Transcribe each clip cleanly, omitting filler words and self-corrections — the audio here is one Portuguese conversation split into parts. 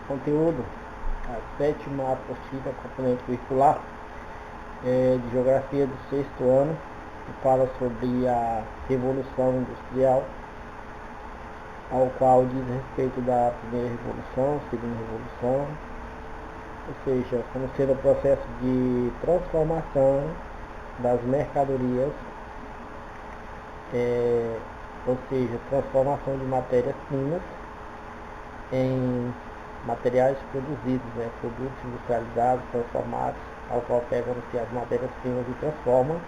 Conteúdo, a sétima apostila, componente curricular de Geografia do sexto ano, que fala sobre a Revolução Industrial, ao qual diz respeito da primeira revolução, segunda revolução, ou seja, como sendo o processo de transformação das mercadorias, ou seja, transformação de matérias-primas em materiais produzidos, produtos industrializados, transformados, ao qual pegam-se as matérias-primas e transformam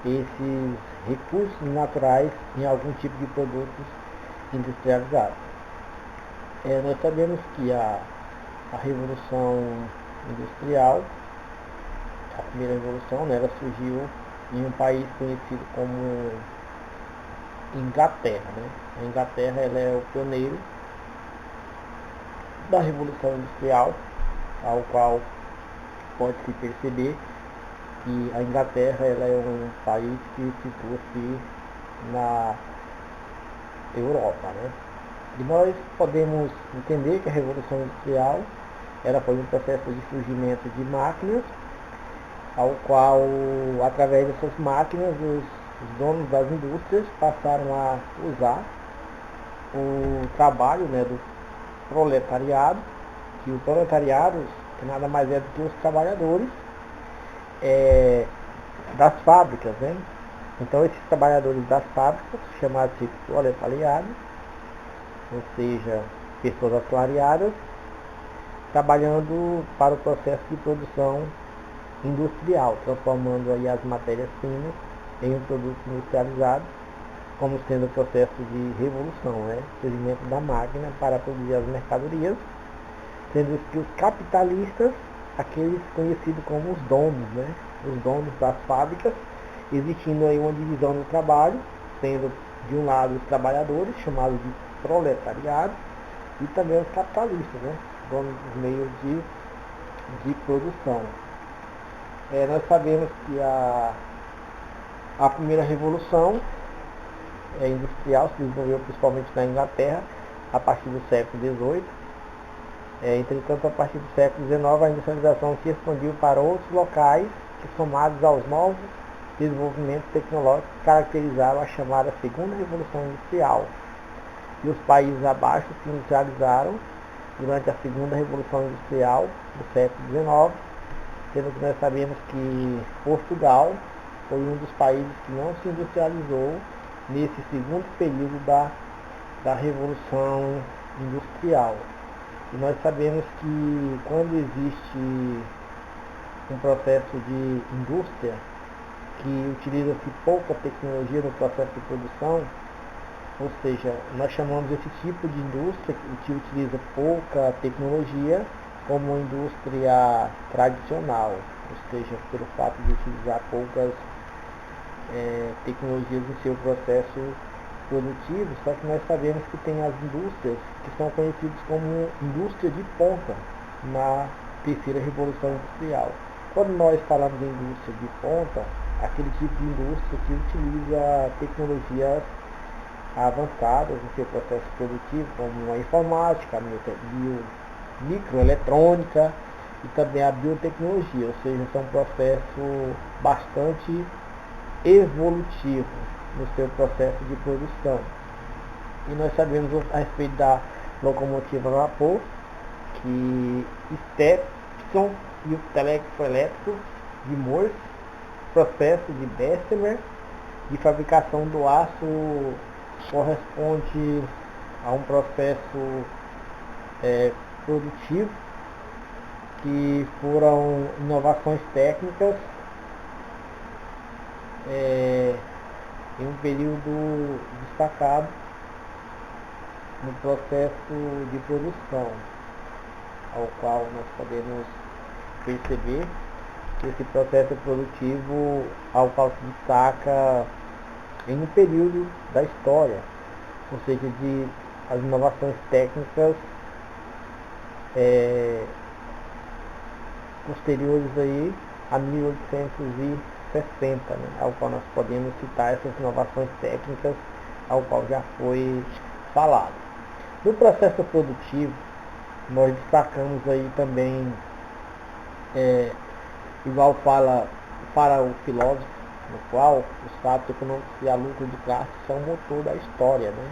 esses recursos naturais em algum tipo de produtos industrializados. Nós sabemos que a Revolução Industrial, a primeira revolução, ela surgiu em um país conhecido como Inglaterra. A Inglaterra ela é o pioneiro da Revolução Industrial, ao qual pode-se perceber que a Inglaterra ela é um país que situa-se na Europa. E nós podemos entender que a Revolução Industrial ela foi um processo de surgimento de máquinas, ao qual, através dessas máquinas, os donos das indústrias passaram a usar o trabalho do proletariado, que o proletariado que nada mais é do que os trabalhadores das fábricas. Então esses trabalhadores das fábricas, chamados de proletariado, ou seja, pessoas assalariadas, trabalhando para o processo de produção industrial, transformando aí as matérias-primas em um produto industrializado, como sendo o processo de revolução, surgimento da máquina para produzir as mercadorias, sendo que os capitalistas, aqueles conhecidos como os donos, os donos das fábricas, existindo aí uma divisão do trabalho, sendo de um lado os trabalhadores, chamados de proletariado, e também os capitalistas, donos dos meios de produção. Nós sabemos que a primeira revolução industrial se desenvolveu principalmente na Inglaterra a partir do século XVIII. Entretanto, a partir do século XIX, a industrialização se expandiu para outros locais que, somados aos novos desenvolvimentos tecnológicos, caracterizaram a chamada segunda revolução industrial. E os países abaixo se industrializaram durante a segunda revolução industrial do século XIX, sendo que nós sabemos que Portugal foi um dos países que não se industrializou nesse segundo período da Revolução Industrial. E nós sabemos que quando existe um processo de indústria que utiliza-se pouca tecnologia no processo de produção, ou seja, nós chamamos esse tipo de indústria que utiliza pouca tecnologia como indústria tradicional, ou seja, pelo fato de utilizar poucas tecnologias no seu processo produtivo. Só que nós sabemos que tem as indústrias que são conhecidas como indústria de ponta na terceira revolução industrial. Quando nós falamos de indústria de ponta, aquele tipo de indústria que utiliza tecnologias avançadas no seu processo produtivo, como a informática, a microeletrônica e também a biotecnologia, ou seja, são um processo bastante evolutivo no seu processo de produção. E nós sabemos a respeito da locomotiva a vapor, que Stephenson e o telégrafo elétrico de Morse, processo de Bessemer de fabricação do aço corresponde a um processo produtivo que foram inovações técnicas em um período destacado no processo de produção, ao qual nós podemos perceber que esse processo produtivo ao qual se destaca em um período da história, ou seja, de as inovações técnicas posteriores aí a 1860, ao qual nós podemos citar essas inovações técnicas ao qual já foi falado. No processo produtivo, Nós destacamos aí também, igual para o filósofo, no qual os fatos econômicos e a luta de classe são o motor da história, né?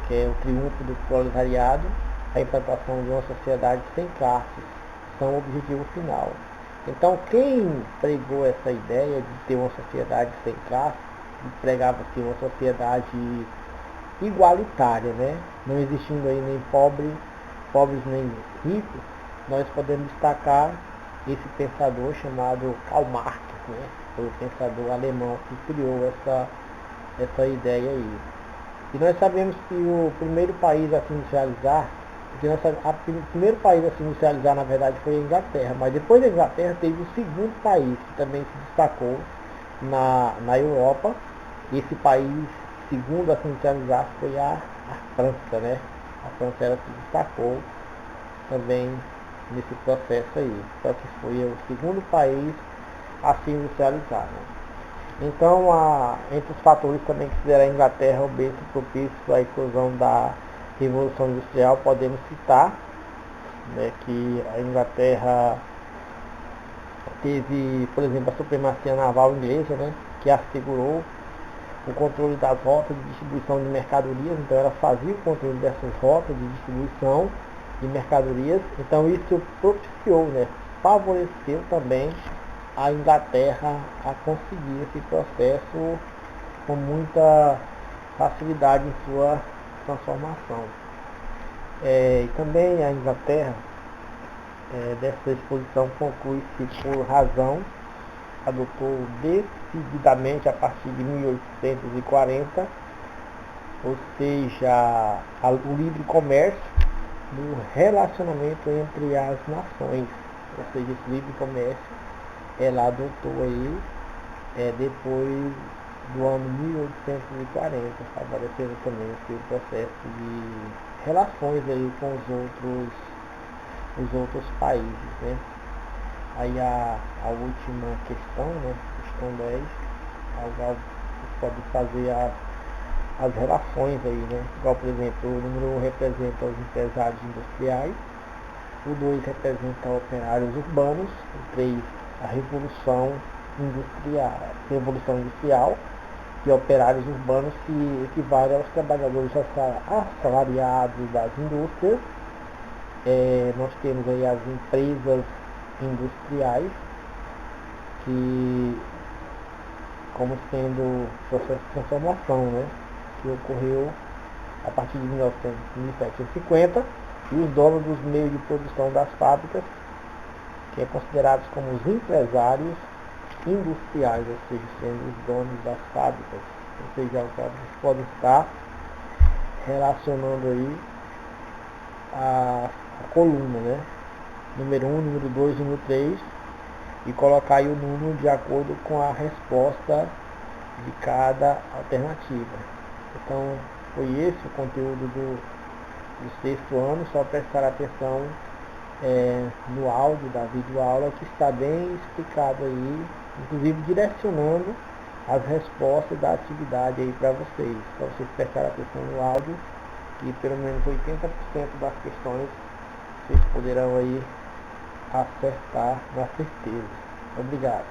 Que é o triunfo do proletariado, a implantação de uma sociedade sem classes, são o objetivo final. Então, quem pregou essa ideia de ter uma sociedade sem classes, pregava-se uma sociedade igualitária, né? Não existindo aí nem pobres nem ricos, nós podemos destacar esse pensador chamado Karl Marx, né? Foi o pensador alemão que criou essa ideia aí. E nós sabemos que o primeiro país a se industrializar, o primeiro país a se industrializar na verdade foi a Inglaterra, mas depois da Inglaterra teve o segundo país que também se destacou na Europa. Esse país segundo a se industrializar foi a França, né? A França ela se destacou também nesse processo aí, só que foi o segundo país a se industrializar, né? Então, entre os fatores também que fizeram a Inglaterra o berço propício à eclosão da Revolução Industrial, podemos citar, né, que a Inglaterra teve, por exemplo, a supremacia naval inglesa, né, que assegurou o controle das rotas de distribuição de mercadorias. Então, ela fazia o controle dessas rotas de distribuição de mercadorias. Então, isso propiciou, né, favoreceu também a Inglaterra a conseguir esse processo com muita facilidade em sua transformação. E também a Inglaterra, dessa exposição, conclui-se por razão, adotou decididamente a partir de 1840, ou seja, o livre comércio no relacionamento entre as nações. Ou seja, esse livre comércio ela adotou aí depois do ano 1840, favorecendo também o processo de relações aí com os outros países, né? Aí a última questão, né? Questão 10, pode fazer as relações aí, né? Igual, por exemplo, o número 1 representa os empresários industriais, o 2 representa operários urbanos, o 3 a revolução industrial, que operários urbanos se equivale aos trabalhadores assalariados das indústrias. Nós temos aí as empresas industriais, que como sendo processo de transformação, né, que ocorreu a partir de 1750, e os donos dos meios de produção das fábricas, que é considerados como os empresários industriais, ou seja, sendo os donos das fábricas. Ou seja, as fábricas podem estar relacionando aí a coluna, né? Número 1, número 2, número 3, e colocar aí o número de acordo com a resposta de cada alternativa. Então, foi esse o conteúdo do sexto ano, só prestar atenção no áudio da videoaula, que está bem explicado aí, inclusive direcionando as respostas da atividade aí para vocês. Para vocês prestarem atenção no áudio, e pelo menos 80% das questões vocês poderão aí acertar na certeza. Obrigado.